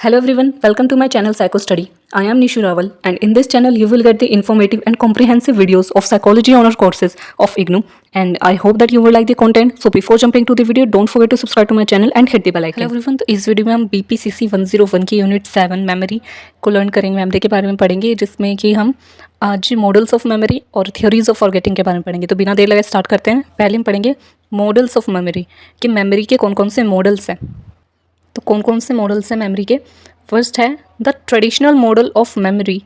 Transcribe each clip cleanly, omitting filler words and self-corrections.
Hello everyone, welcome to my channel Psycho Study. I am Nishu Rawal and in this channel you will get the informative and comprehensive videos of psychology honor courses of IGNOU and I hope that you will like the content. So before jumping to the video, don't forget to subscribe to my channel and hit the bell icon. Hello everyone, तो इस video में हम BPCC 101 की unit 7 memory को learn करेंगे, memory के बारे में पढ़ेंगे, जिसमें कि हम आज मॉडल्स ऑफ मेमोरी और थ्योरीज ऑफ फॉरगेटिंग के बारे में पढ़ेंगे। तो बिना देर लगे स्टार्ट करते हैं। पहले हम पढ़ेंगे मॉडल्स ऑफ मेमोरी कि मेमोरी के कौन कौन से मॉडल्स हैं। तो कौन कौन से मॉडल्स हैं मेमोरी के? फर्स्ट है the traditional model of memory,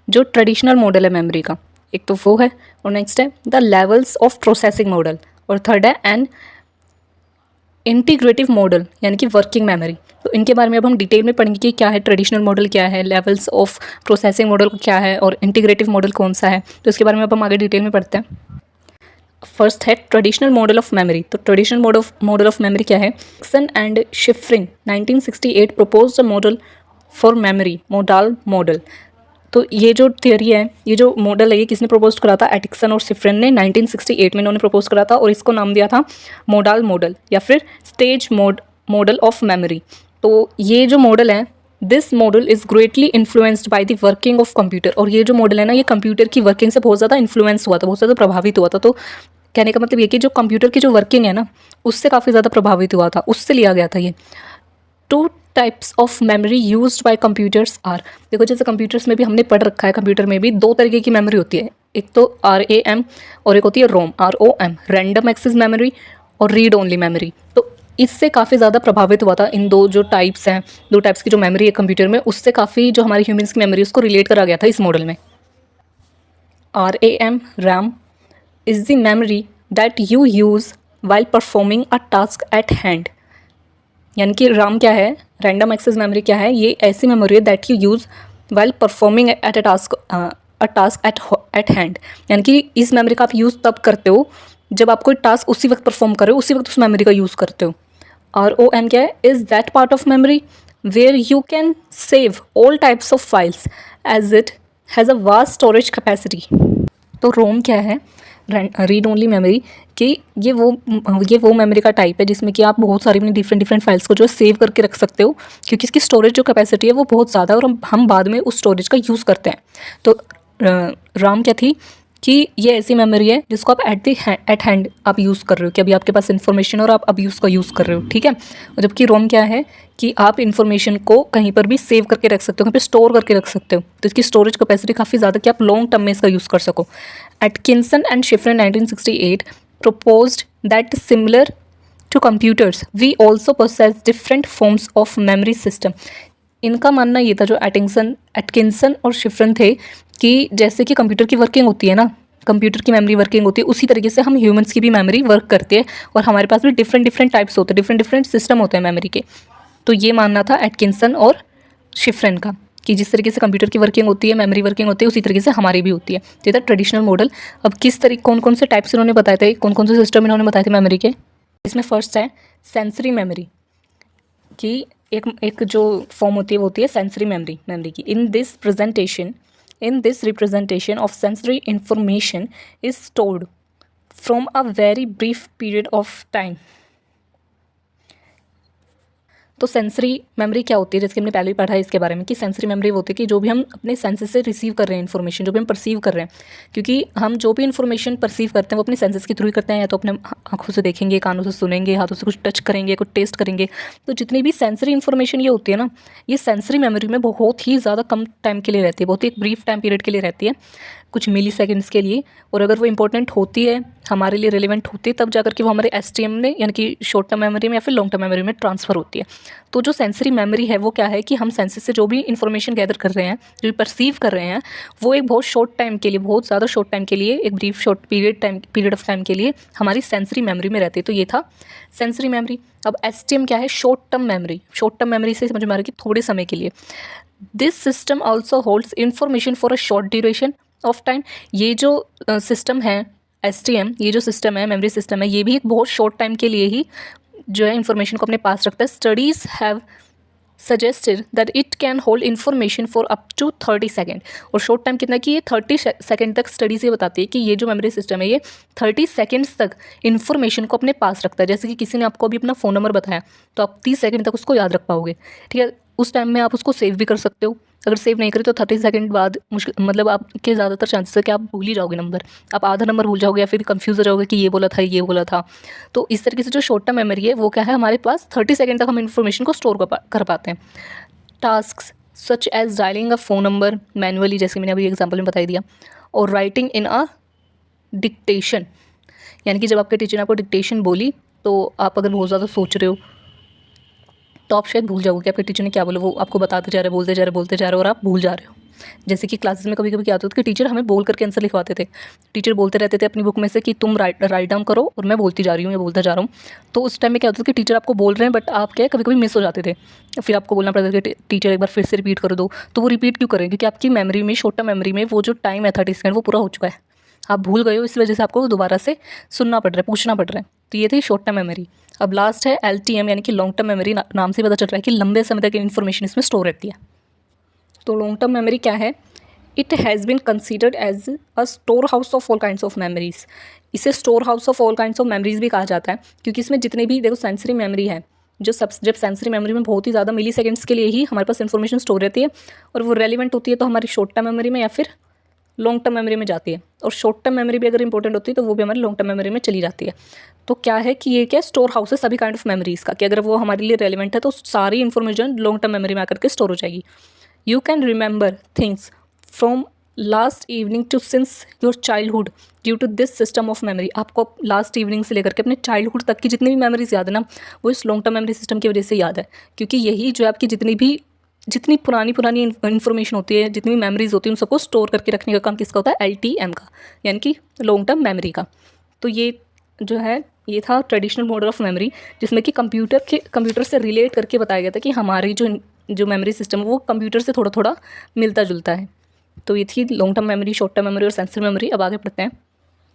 जो ट्रेडिशनल मॉडल है मेमोरी का, एक तो वो है। और नेक्स्ट है the levels of processing model, और थर्ड है एन इंटीग्रेटिव मॉडल यानी कि वर्किंग मेमोरी। तो इनके बारे में अब हम डिटेल में पढ़ेंगे कि क्या है ट्रेडिशनल मॉडल, क्या है लेवल्स ऑफ प्रोसेसिंग मॉडल क्या है, और इंटीग्रेटिव मॉडल कौन सा है। तो इसके बारे में अब हम आगे डिटेल में पढ़ते हैं। फर्स्ट है ट्रेडिशनल मॉडल ऑफ मेमोरी। तो ट्रेडिशनल मॉडल ऑफ मेमोरी क्या है? Dixon and Shiffrin 1968 propose the model for memory, modal model. तो ये जो थियरी है, ये जो मॉडल है, ये किसने प्रपोज करा था? एटिक्सन और शिफ्रिन ने 1968 में इन्होंने प्रपोज करा था और इसको नाम दिया था मोडाल मॉडल या फिर स्टेज मॉडल ऑफ मेमोरी। तो ये जो मॉडल है, this model is greatly influenced by the working of computer. और ये जो मॉडल है ना, ये कंप्यूटर की वर्किंग से बहुत ज़्यादा इन्फ्लुएंस हुआ था, बहुत ज़्यादा प्रभावित हुआ था। तो कहने का मतलब ये कि जो कंप्यूटर की जो वर्किंग है ना, उससे काफ़ी ज़्यादा प्रभावित हुआ था, उससे लिया गया था ये। Two types of memory used by computers are, देखो जैसे कंप्यूटर्स में भी हमने पढ़ रखा है, कंप्यूटर में भी दो तरीके की मेमोरी होती है, एक तो RAM और एक होती है ROM, रैंडम एक्सेस मेमोरी और रीड ओनली मेमोरी। तो इससे काफ़ी ज़्यादा प्रभावित हुआ था। इन दो जो टाइप्स हैं, दो टाइप्स की जो मेमोरी है कंप्यूटर में, उससे काफ़ी जो हमारी ह्यूमंस की मेमोरी उसको रिलेट करा गया था इस मॉडल में। RAM is the memory that you use while performing a task at hand। यानी कि RAM क्या है, रैंडम एक्सेस मेमोरी क्या है? ये ऐसी मेमोरी है that you use while performing at a task at hand. यानी कि इस मेमोरी का आप यूज़ तब करते हो जब आप कोई टास्क उसी वक्त परफॉर्म कर रहे हो, उसी वक्त उस मेमोरी का यूज़ करते हो। ROM क्या है? Is that part of memory where you can save all types of files as it has a vast storage capacity. तो रोम क्या है? रीड ओनली मेमोरी कि ये वो मेमोरी का टाइप है जिसमें कि आप बहुत सारी अपनी डिफरेंट फाइल्स को जो है सेव करके रख सकते हो, क्योंकि इसकी स्टोरेज जो कैपेसिटी है वो बहुत ज़्यादा है और हम बाद में उस स्टोरेज का यूज़ करते हैं। तो राम क्या थी कि ये ऐसी मेमोरी है जिसको आप एट हैंड आप यूज़ कर रहे हो, कि अभी आपके पास इन्फॉर्मेशन और आप अभी उसका यूज़ कर रहे हो, ठीक है। और जबकि रोम क्या है कि आप इन्फॉर्मेशन को कहीं पर भी सेव करके रख सकते हो, कहीं पर स्टोर करके रख सकते हो। तो इसकी स्टोरेज कैपेसिटी काफ़ी ज़्यादा कि आप लॉन्ग टर्म में इसका यूज़ कर सको। Atkinson and Shiffrin 1968 proposed that similar to computers we also possess different forms of memory system। इनका मानना ये था, जो एटकिंसन और शिफ्रिन थे, कि जैसे कि कंप्यूटर की वर्किंग होती है ना, कंप्यूटर की मेमोरी वर्किंग होती है, उसी तरीके से हम ह्यूमंस की भी मेमोरी वर्क करती है और हमारे पास भी डिफरेंट टाइप्स होते हैं, डिफरेंट सिस्टम होते हैं मेमोरी के। तो ये मानना था एटकिंसन और शिफ्रिन का कि जिस तरीके से कंप्यूटर की वर्किंग होती है, मेमोरी वर्किंग होती है, उसी तरीके से हमारी भी होती है। ये था ट्रेडिशनल मॉडल। अब किस तरीके कौन से टाइप्स इन्होंने बताए थे, कौन से सिस्टम इन्होंने बताए थे मेमोरी के? इसमें फर्स्ट है सेंसरी मेमोरी, कि एक जो फॉर्म होती है वो होती है सेंसरी मेमोरी की। In this representation of sensory information is stored from a very brief period of time. तो सेंसरी मेमोरी क्या होती है, जैसे कि हमने पहले भी पढ़ा है इसके बारे में, कि सेंसरी मेमोरी वो होती है कि जो भी हम अपने सेंसेस से रिसीव कर रहे हैं इन्फॉर्मेशन, जो भी हम परसीव कर रहे हैं, क्योंकि हम जो भी इन्फॉर्मेशन परसीव करते हैं वो अपने सेंसेस के थ्रू ही करते हैं, या तो अपने आंखों से देखेंगे, कानों से सुनेंगे, हाथों से कुछ टच करेंगे, कुछ टेस्ट करेंगे। तो जितनी भी सेंसरी इन्फॉर्मेशन ये होती है ना, ये सेंसरी मेमोरी में बहुत ही ज़्यादा कम टाइम के लिए रहती है, बहुत ही एक ब्रीफ टाइम पीरियड के लिए रहती है, कुछ मिली सेकेंड्स के लिए। और अगर वो इंपॉर्टेंट होती है, हमारे लिए रिलेवेंट होती है, तब जाकर के वो हमारे STM में यानी कि शॉर्ट टर्म मेमोरी में या फिर लॉन्ग टर्म मेमोरी में ट्रांसफ़र होती है। तो जो सेंसरी मेमोरी है वो क्या है कि हम सेंसेस से जो भी इन्फॉर्मेशन गैदर कर रहे हैं, जो भी परसीव कर रहे हैं, वो एक बहुत शॉर्ट टाइम के लिए, बहुत ज़्यादा शॉर्ट टाइम के लिए, एक brief short period of time के लिए हमारी सेंसरी मेमोरी में रहती है। तो ये था सेंसरी मेमोरी। अब STM क्या है? Short term memory. Short term memory से समझ में आ रहा है कि थोड़े समय के लिए। This system also holds information for a short duration of time. ये जो सिस्टम है STM, ये जो सिस्टम है, मेमोरी सिस्टम है, ये भी एक बहुत शॉर्ट टाइम के लिए ही जो है इन्फॉर्मेशन को अपने पास रखता है। Studies have suggested that it can hold information for up to 30 second. और शॉर्ट टाइम कितना कि ये 30 सेकेंड तक स्टडीज़ ये बताती है कि ये जो मेमोरी सिस्टम है ये 30 सेकेंड्स तक इन्फॉर्मेशन को अपने पास रखता है। जैसे कि किसी ने आपको अभी अपना फ़ोन नंबर बताया तो आप 30 सेकेंड तक उसको याद रख पाओगे, ठीक है। उस टाइम में आप उसको सेव भी कर सकते हो। अगर सेव नहीं करें तो 30 सेकंड बाद मुश्किल मतलब आपके ज़्यादातर चांसेस है कि आप भूल ही जाओगे नंबर, आप आधा नंबर भूल जाओगे या फिर कंफ्यूज हो जाओगे कि ये बोला था ये बोला था। तो इस तरीके से जो शॉर्ट टर्म मेमोरी है वो क्या है, हमारे पास 30 सेकंड तक हम इन्फॉर्मेशन को स्टोर कर पाते हैं। Task such as dialing a phone number manually, जैसे मैंने अभी एग्जाम्पल में बता दिया, और राइटिंग इन अ डिक्टेशन, यानी कि जब आपके टीचर ने आपको डिक्टेशन बोली तो आप अगर बहुत ज़्यादा सोच रहे हो तो आप शायद भूल जाओगे कि आपके टीचर ने क्या बोला, वो आपको बताते जा रहे, बोलते जा रहे और आप भूल जा रहे हो। जैसे कि क्लासेस में कभी कभी क्या होता था कि टीचर हमें बोल करके आंसर लिखवाते थे, टीचर बोलते रहते थे अपनी बुक में से कि तुम राइट डाउन करो, और मैं बोलती जा रही हूँ या बोलता जा रहा हूँ। तो उस टाइम में क्या होता था कि टीचर आपको बोल रहे हैं बट आप क्या कभी कभी मिस हो जाते थे, फिर आपको बोलना पड़ता था कि टीचर एक बार फिर से रिपीट कर दो। तो वो रिपीट क्यों करें, क्योंकि आपकी मेमोरी में, शॉर्ट टर्म मेमोरी में वो जो टाइम है 30 सेकंड वो पूरा हो चुका है, आप भूल गए हो, इस वजह से आपको दोबारा से सुनना पड़ रहा है, पूछना पड़ रहा है। तो ये थी शॉर्ट टर्म मेमोरी। अब लास्ट है LTM यानी कि लॉन्ग टर्म मेमोरी। नाम से पता चल रहा है कि लंबे समय तक इन्फॉर्मेशन इसमें स्टोर रहती है। तो लॉन्ग टर्म मेमोरी क्या है, it has been considered as a store house of all kinds of memories. इसे store house of all kinds of memories भी कहा जाता है, क्योंकि इसमें जितने भी देखो सेंसरी मेमोरी है, जब सेंसरी मेमोरी में बहुत ही ज़्यादा मिली सेकेंड्स के लिए ही हमारे पास इन्फॉर्मेशन स्टोर रहती है, और वो रेलिवेंट होती है तो हमारी शॉर्ट टर्म मेमोरी में या फिर लॉन्ग टर्म मेमोरी में जाती है, और शॉर्ट टर्म मेमोरी भी अगर इंपॉर्टेंट होती है तो वो भी हमारी लॉन्ग टर्म मेमोरी में चली जाती है। तो क्या है कि ये क्या स्टोर हाउस है सभी काइंड ऑफ मेमोरीज का, कि अगर वो हमारे लिए रेलिवेंट है तो सारी इन्फॉर्मेशन लॉन्ग टर्म मेमोरी में आकर के स्टोर हो जाएगी। You can remember things from last evening to since your childhood due to this system of memory. आपको लास्ट इवनिंग से लेकर के अपने चाइल्डहुड तक की जितनी भी मेमोरीज याद है ना, वो इस लॉन्ग टर्म मेमोरी सिस्टम की वजह से याद है, क्योंकि यही जो है आपकी जितनी पुरानी इन्फॉर्मेशन होती है, जितनी भी मेमोरीज होती है, उन सबको स्टोर करके रखने का काम किसका होता है, LTM का, यानी कि लॉन्ग टर्म मेमोरी का। तो ये जो है ये था ट्रेडिशनल मॉडल ऑफ मेमोरी, जिसमें कि कंप्यूटर से रिलेट करके बताया गया था कि हमारी जो मेमोरी सिस्टम है वो कंप्यूटर से थोड़ा थोड़ा मिलता जुलता है। तो ये थी long term memory, short term memory और सेंसरी मेमोरी। अब आगे पढ़ते हैं।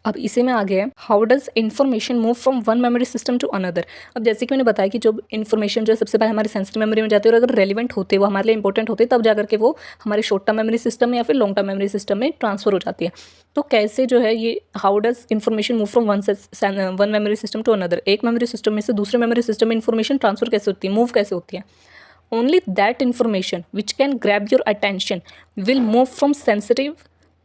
अब इसी में आगे है how does information move from one memory system to another. अब जैसे कि मैंने बताया कि जो इन्फॉर्मेशन जो है सबसे पहले हमारी सेंसरी मेमोरी में जाती है, और अगर रेलिवेंट होते वो हमारे लिए इंपॉर्टेंट होते तब जाकर के वो हमारे शॉर्ट टर्म मेमोरी सिस्टम में या फिर लॉन्ग टर्म मेमोरी सिस्टम में ट्रांसफर हो जाती है। तो कैसे जो है ये how does information move from one memory system to another, एक मेमोरी सिस्टम में से दूसरे मेमोरी सिस्टम में इन्फॉर्मेशन ट्रांसफर कैसे होती है, मूव कैसे होती है। Only that information which can grab your attention will move from sensitive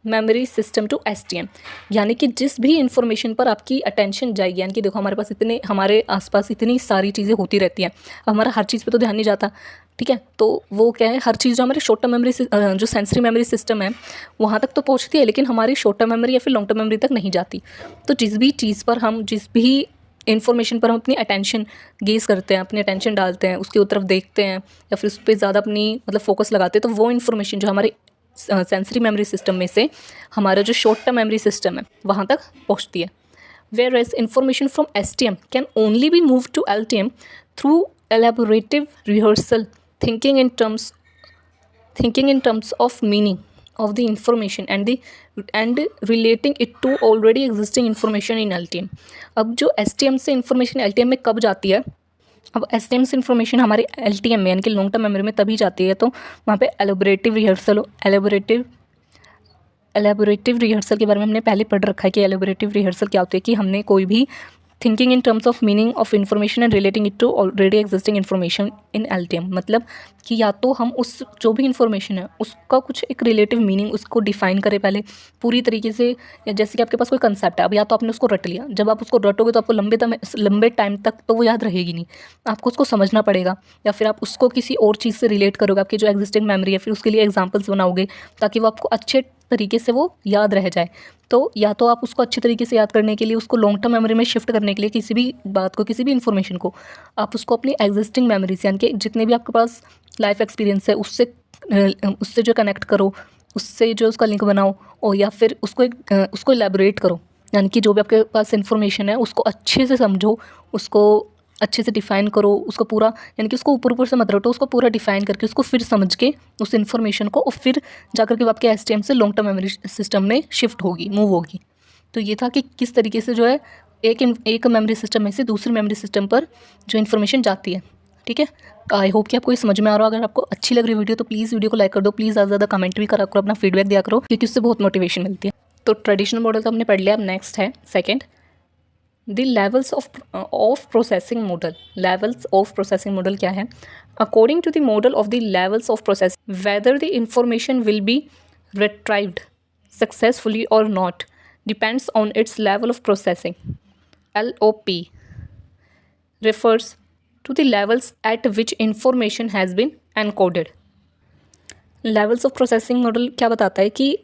memory system to STM, यानी कि जिस भी इंफॉर्मेशन पर आपकी अटेंशन जाएगी, यानी कि देखो हमारे पास हमारे आसपास इतनी सारी चीज़ें होती रहती हैं, हमारा हर चीज़ पे तो ध्यान नहीं जाता, ठीक है। तो वो क्या है, हर चीज़ जो हमारे शॉर्ट टर्म मेमोरी जो सेंसरी मेमोरी सिस्टम है वहाँ तक तो पहुँचती है, लेकिन हमारी शॉर्ट टर्म मेमोरी या फिर लॉन्ग टर्म मेमोरी तक नहीं जाती। तो जिस भी चीज़ पर हम जिस भी इन्फॉर्मेशन पर हम अपनी अटेंशन गेज करते हैं, अपनी अटेंशन डालते हैं, उसकी तरफ देखते हैं या फिर उस पर ज़्यादा अपनी मतलब फोकस लगाते हैं, तो वो इन्फॉर्मेशन जो हमारे सेंसरी मेमोरी सिस्टम में से हमारा जो शॉर्ट टर्म मेमोरी सिस्टम है वहाँ तक पहुँचती है। Whereas information from STM can only be move to LTM through elaborative rehearsal, thinking in terms of meaning of the information and relating it to already existing information in LTM। अब जो STM से information LTM में कब जाती है, अब STM से information हमारे LTM में यानी कि लॉन्ग टर्म मेमोरी में तभी जाती है तो वहाँ पे एलेबोरेटिव रिहर्सल के बारे में हमने पहले पढ़ रखा है कि एलेबोरेटिव रिहर्सल क्या होती है, कि हमने कोई भी thinking in terms of meaning of information and relating it to already existing information in LTM, मतलब कि या तो हम उस जो भी इन्फॉर्मेशन है उसका कुछ एक रिलेटिव मीनिंग उसको डिफाइन करें पहले पूरी तरीके से, या जैसे कि आपके पास कोई कंसेप्ट है, अब या तो आपने उसको रट लिया, जब आप उसको रटोगे तो आपको लंबे टाइम तक तो वो याद रहेगी नहीं, आपको उसको समझना पड़ेगा, या फिर आप उसको किसी और चीज़ से रिलेट करोगे, आपकी जो एग्जिस्टिंग मेमोरी है, फिर उसके लिए एग्जाम्पल्स बनाओगे ताकि वो आपको अच्छे तरीके से वो याद रह जाए। तो या तो आप उसको अच्छे तरीके से याद करने के लिए, उसको लॉन्ग टर्म मेमोरी में शिफ्ट करने के लिए, किसी भी बात को, किसी भी इन्फॉर्मेशन को आप उसको अपनी एग्जिस्टिंग मेमोरीज यानी कि जितने भी आपके पास लाइफ एक्सपीरियंस है उससे जो कनेक्ट करो, उससे जो उसका लिंक बनाओ, और या फिर उसको इलेबोरेट करो, यानी कि जो भी आपके पास इन्फॉर्मेशन है उसको अच्छे से समझो, उसको अच्छे से डिफ़ाइन करो, उसको पूरा, यानी कि उसको ऊपर से मत रटो, उसको पूरा डिफ़ाइन करके उसको फिर समझ के उस इन्फॉर्मेशन को, और फिर जाकर के वो आपके STM से लॉन्ग टर्म मेमोरी सिस्टम में शिफ्ट होगी, मूव होगी। तो ये था कि किस तरीके से जो है एक मेमोरी सिस्टम में से दूसरी मेमोरी सिस्टम पर जो इन्फॉर्मेशन जाती है, ठीक है। आई होप कि आपको ये समझ में आ रहा हो। अगर आपको अच्छी लग रही वीडियो तो प्लीज़ वीडियो को लाइक कर दो, प्लीज़ ज़्यादा ज़्यादा कमेंट भी करा करो, अपना फीडबैक दिया करो, क्योंकि उससे बहुत मोटिवेशन मिलती है। तो ट्रेडिशनल मॉडल तो हमने पढ़ लिया। अब नेक्स्ट है second the levels of processing model, levels of processing model क्या है? According to the model of the levels of processing whether the information will be retrieved successfully or not depends on its level of processing. LOP refers to the levels at which information has been encoded. Levels of processing model क्या बताता है कि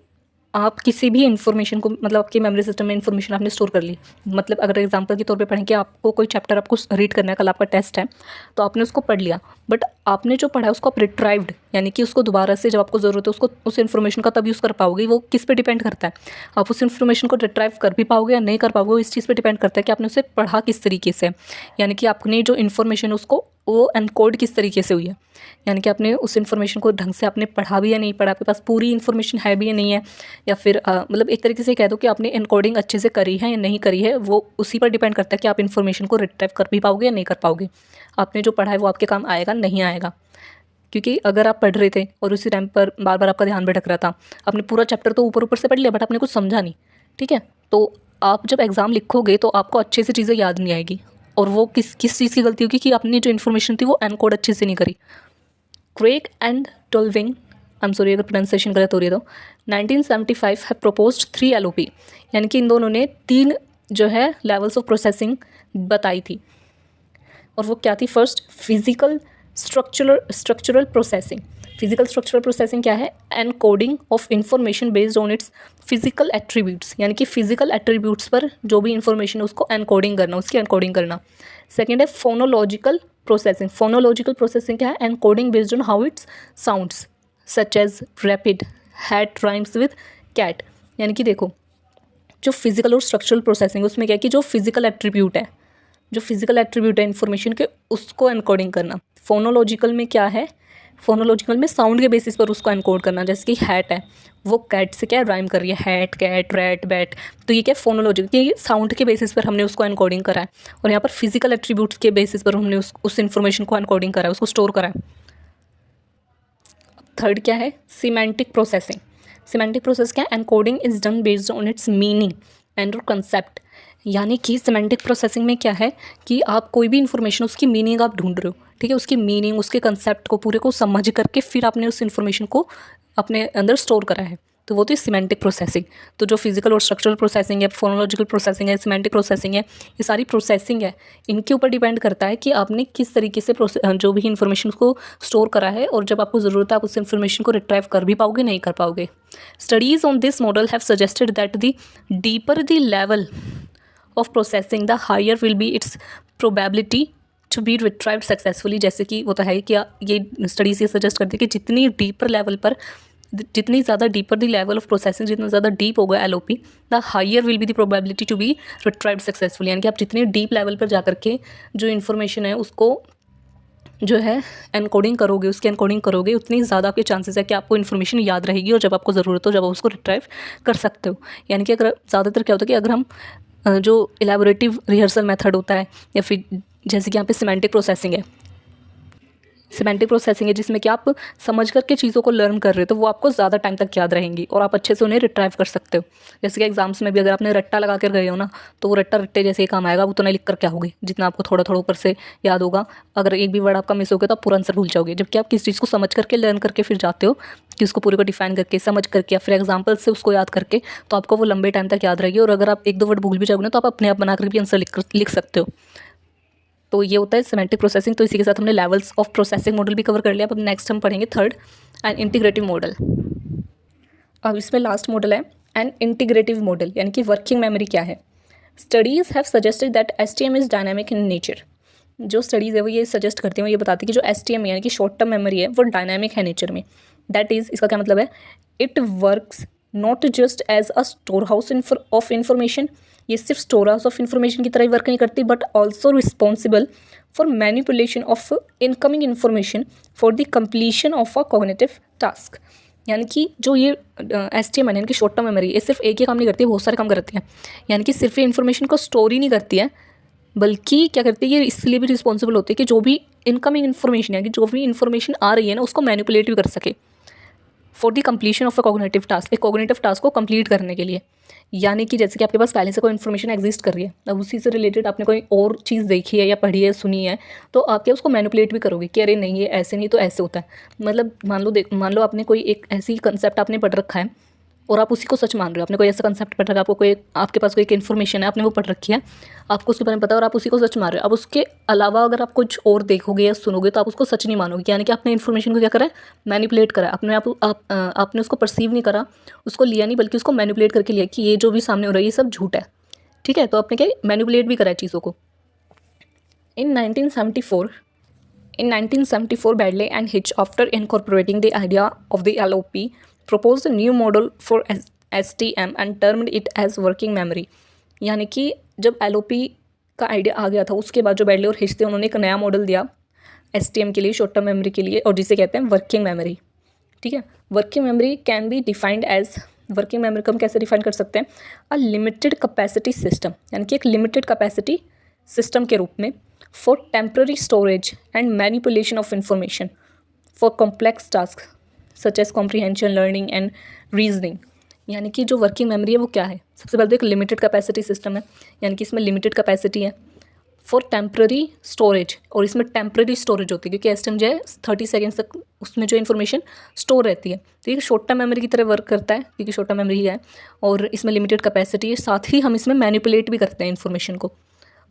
आप किसी भी information को, मतलब आपके मेमोरी सिस्टम में इन्फॉर्मेशन आपने स्टोर कर ली, मतलब अगर एग्जांपल के तौर पे पढ़ें कि आपको कोई चैप्टर आपको रीड करना है, कल आपका टेस्ट है, तो आपने उसको पढ़ लिया, बट आपने जो पढ़ा है उसको आप रिट्राइव्ड, यानी कि उसको दोबारा से जब आपको ज़रूरत है उसको, उस इन्फॉर्मेशन का तब यूज़ कर पाओगे। वो किस पे डिपेंड करता है, आप उस इन्फॉर्मेशन को रिट्राइव कर भी पाओगे या नहीं कर पाओगे, इस चीज़ पर डिपेंड करता है कि आपने उसे पढ़ा किस तरीके से, यानी कि आपने जो इन्फॉर्मेशन उसको वो एनकोड किस तरीके से हुई है, यानी कि आपने उस इन्फॉर्मेशन को ढंग से आपने पढ़ा भी या नहीं पढ़ा, आपके पास पूरी इन्फॉर्मेशन है भी या नहीं है, या फिर मतलब एक तरीके से कह दो कि आपने एनकोडिंग अच्छे से करी है या नहीं करी है। वो उसी पर डिपेंड करता है कि आप इन्फॉर्मेशन को रिट्राइव कर भी पाओगे या नहीं कर पाओगे, आपने जो पढ़ा है वो आपके काम आएगा नहीं आएगा। क्योंकि अगर आप पढ़ रहे थे और उसी टाइम पर बार बार आपका ध्यान भटक रहा था, आपने पूरा चैप्टर तो ऊपर ऊपर से पढ़ लिया बट आपने कुछ समझा नहीं, ठीक है, तो आप जब एग्ज़ाम लिखोगे तो आपको अच्छे से चीज़ें याद नहीं आएगी, और वो किस चीज़ की गलती होगी कि आपने जो इन्फॉर्मेशन थी वो एनकोड अच्छे से नहीं करी। Craig and Tulving, I am sorry अगर प्रोनाउंसिएशन गलत हो रही है तो, 1975 है प्रपोज्ड 3 LOP, यानी कि इन दोनों ने 3 जो है लेवल्स ऑफ प्रोसेसिंग बताई थी। और वो क्या थी? First physical structural processing. Physical structural processing क्या है? Encoding of information based on it's physical attributes, यानी कि फिजिकल एट्रीब्यूट्स पर जो भी इंफॉर्मेशन है उसको एनकोडिंग करना, उसकी एनकोडिंग करना। सेकेंड है फोनोलॉजिकल प्रोसेसिंग। फोनोलॉजिकल प्रोसेसिंग क्या है? Encoding based on how its sounds such as rapid, hat rhymes with cat. यानी कि देखो, जो फिजिकल और स्ट्रक्चरल प्रोसेसिंग उसमें क्या है कि जो फिजिकल एट्रीब्यूट है, जो फिजिकल एट्रीब्यूट है इन्फॉर्मेशन के, उसको एनकोडिंग करना। फोनोलॉजिकल में क्या है? फोनोलॉजिकल में साउंड के बेसिस पर उसको एनकोड करना। जैसे कि हैट है, वो कैट से क्या राइम कर रही है, हैट, कैट, रैट, बैट, तो ये क्या फोनोलॉजिकल, ये साउंड के बेसिस पर हमने उसको एनकोडिंग करा है, और यहाँ पर फिजिकल एट्रीब्यूट्स के बेसिस पर हमने उस इन्फॉर्मेशन को एनकोडिंग करा है, उसको स्टोर करा है। थर्ड क्या है? Semantic processing. सिमेंटिक प्रोसेस क्या है? Encoding is done based on it's meaning and concept. यानी कि सिमेंटिक प्रोसेसिंग में क्या है कि आप कोई भी इन्फॉर्मेशन, उसकी मीनिंग आप ढूंढ रहे हो, ठीक है, उसकी मीनिंग, उसके कंसेप्ट को पूरे को समझ करके फिर आपने उस इन्फॉर्मेशन को अपने अंदर स्टोर करा है, तो वो थी सिमेंटिक प्रोसेसिंग। तो जो फिजिकल और स्ट्रक्चरल प्रोसेसिंग है, फोनोलॉजिकल प्रोसेसिंग है, सिमेंटिक प्रोसेसिंग है, ये सारी प्रोसेसिंग है, इनके ऊपर डिपेंड करता है कि आपने किस तरीके से जो भी इन्फॉर्मेशन को स्टोर करा है, और जब आपको ज़रूरत है आप उस इन्फॉर्मेशन को रिट्राइव कर भी पाओगे, नहीं कर पाओगे। Studies on this model have suggested that the deeper the level of processing the higher will be its probability to be retrieved successfully. जैसे कि वो तो है कि ये स्टडीज ये सजेस्ट करती है कि जितनी डीपर लेवल पर, जितनी ज़्यादा deeper the level of processing, जितना ज़्यादा डीप होगा LOP, the higher will be the probability to be retrieved successfully. यानी कि आप जितनी डीप लेवल पर जा करके जो इन्फॉर्मेशन है उसको जो है एनकोडिंग करोगे, उसकी एनकोडिंग करोगे, उतनी ज़्यादा आपके चांसेस है कि आपको इन्फॉर्मेशन याद रहेगी, और जब आपको ज़रूरत हो जब आप उसको रिट्राइव कर सकते हो। यानी कि अगर ज़्यादातर क्या होता है कि अगर हम जो इलेबोरेटिव रिहर्सल मेथड होता है, या फिर जैसे कि यहाँ पे सिमेंटिक प्रोसेसिंग है, सिमेंटिक प्रोसेसिंग है जिसमें कि आप समझ करके चीज़ों को लर्न कर रहे हो, तो वो आपको ज़्यादा टाइम तक याद रहेंगी और आप अच्छे से उन्हें रिट्राइव कर सकते हो। जैसे कि एग्जाम्स में भी अगर आपने रट्टा लगा कर गए हो ना, तो वो रट्टा रट्टे जैसे ही काम आएगा, वो तो नहीं लिख कर क्या होगे, जितना आपको थोड़ा थोड़ा ऊपर से याद होगा। अगर एक भी वर्ड आपका मिस हो गया तो आप पूरा आंसर भूल जाओगे, जबकि आप किस चीज़ को समझ करके लर्न करके फिर जाते हो कि उसको पूरे को डिफाइन करके, समझ करके, या फिर एग्जाम्पल से उसको याद करके, तो आपको वो लंबे टाइम तक याद रहेगी। और अगर आप एक दो वर्ड भूल भी जाओगे ना, तो आप अपने आप बना कर भी आंसर लिख सकते हो। तो ये होता है सिमेंटिक प्रोसेसिंग। तो इसी के साथ हमने लेवल्स ऑफ प्रोसेसिंग मॉडल भी कवर कर लिया। अब नेक्स्ट हम पढ़ेंगे थर्ड, एन इंटीग्रेटिव मॉडल। अब इसमें लास्ट मॉडल है एन इंटीग्रेटिव मॉडल, यानी कि वर्किंग मेमोरी क्या है। Studies have suggested that STM is dynamic in nature. जो स्टडीज़ है वो ये सजेस्ट करती हैं, वो ये बताती है कि जो STM यानी कि शॉर्ट टर्म मेमोरी है वो डायनामिक है नेचर में। दैट इज़, इसका क्या मतलब है, it works not just as a store house of information, ये सिर्फ स्टोर हाउस ऑफ इंफॉर्मेशन की तरह ही वर्क नहीं करती, but also responsible for manipulation of incoming information for the completion of a cognitive task. यानी कि जो ये STM है, यानी कि शॉर्ट टर्म मेमोरी, ये सिर्फ एक ही काम नहीं करती है, बहुत सारे काम करती है। यानी कि सिर्फ ये इन्फॉर्मेशन को स्टोर ही नहीं करती है, बल्कि क्या करती है, ये इसलिए भी रिस्पॉन्सिबल होती है कि जो भी इनकमिंग इन्फॉर्मेशन है, कि जो भी इन्फॉर्मेशन आ रही है ना, उसको मैनिपुलेट भी कर सके। For the completion of a cognitive task, एक कॉग्निटिव टास्क को कंप्लीट करने के लिए। यानी कि जैसे कि आपके पास पहले से कोई इन्फॉर्मेशन एग्जिस्ट कर रही है, अब उसी से रिलेटेड आपने कोई और चीज़ देखी है या पढ़ी है, सुनी है, तो आप क्या उसको मैनिपुलेट भी करोगे कि अरे नहीं ये ऐसे नहीं तो ऐसे होता है। मतलब मान लो आपने कोई एक ऐसी कंसेप्ट आपने पढ़ रखा है और आप उसी को सच मान रहे हो। आपने कोई ऐसा कंसेप्ट पढ़ रखा है, आपको कोई आपके पास कोई एक इन्फॉर्मेशन है, आपने वो पढ़ रखी है, आपको उसके बारे में पता है और आप उसी को सच मान रहे हो। अब उसके अलावा अगर आप कुछ और देखोगे या सुनोगे तो आप उसको सच नहीं मानोगे। यानी कि आपने इन्फॉर्मेशन को क्या करा है, मैनिपुलेट करा है। आपने उसको परसीव नहीं करा, उसको लिया नहीं, बल्कि उसको मैनिपुलेट करके लिया कि ये जो भी सामने हो रहा है ये सब झूठ है। ठीक है, तो आपने क्या मैनिपुलेट भी करा है चीज़ों को। इन 1974, Baddeley and Hitch, after incorporating the idea of the LOP, proposed a new model for STM and termed it as working memory। यानी कि जब LOP का आइडिया आ गया था उसके बाद जो बैडले और हिच थे उन्होंने एक नया मॉडल दिया STM के लिए, शॉर्ट टर्म मेमोरी के लिए, और जिसे कहते हैं वर्किंग मेमोरी। ठीक है, working memory can be defined as, working memory को हम कैसे डिफाइन कर सकते हैं, अ लिमिटेड कैपेसिटी सिस्टम, यानी कि एक लिमिटेड कैपेसिटी सिस्टम के रूप में, for temporary storage and manipulation of information for complex task such as comprehension, learning and reasoning. यानी कि जो वर्किंग मेमोरी है वो क्या है, सबसे पहले तो एक लिमिटेड कैपेसिटी सिस्टम है, यानी कि इसमें लिमिटेड कैपेसिटी है, फॉर टेम्पररी स्टोरेज, और इसमें टेम्पररी स्टोरेज होती है क्योंकि एसटीएम जो है 30 सेकेंड्स तक उसमें जो इन्फॉर्मेशन स्टोर रहती है। तो ये शॉर्ट टर्म मेमोरी की तरह वर्क करता है क्योंकि शॉर्ट टर्म मेमोरी है और इसमें लिमिटेड कैपेसिटी है, साथ ही हम इसमें मैनिपुलेट भी करते हैं इन्फॉर्मेशन को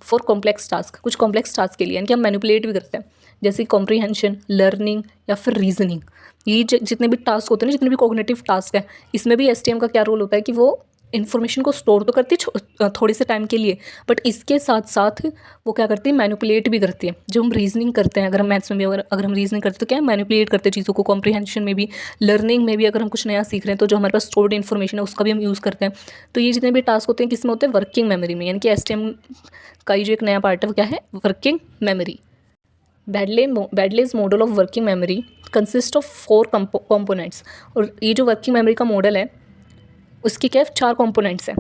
फॉर कॉम्प्लेक्स टास्क, कुछ कॉम्प्लेक्स टास्क के लिए, यानी कि हम मैनिपुलेट भी करते हैं, जैसे कॉम्प्रीहेंशन, लर्निंग या फिर रीजनिंग। ये जितने भी टास्क होते हैं ना, जितने भी कॉग्निटिव टास्क है, इसमें भी एसटीएम का क्या रोल होता है कि वो इन्फॉर्मेशन को स्टोर तो करती है थोड़े से टाइम के लिए, बट इसके साथ साथ वो क्या करती है, मैनिपुलेट भी करती है। जो हम रीजनिंग करते हैं, अगर हम मैथ्स में भी अगर हम रीजनिंग करते हैं तो क्या मैनिपुलेट करते हैं चीज़ों को, कॉम्प्रीहेंशन में भी, लर्निंग में भी अगर हम कुछ नया सीख रहे हैं तो जो हमारे पास स्टोर्ड इन्फॉर्मेशन है उसका भी हम यूज़ करते हैं। तो ये जितने भी टास्क होते हैं किस में होते हैं, वर्किंग मेमोरी में, यानी कि एसटीएम का ये जो एक नया पार्ट है वो क्या है, working memory. Baddeley's model of working memory consist of 4 components, और ये जो वर्किंग मेमोरी का मॉडल है उसके क्या 4 कंपोनेंट्स हैं।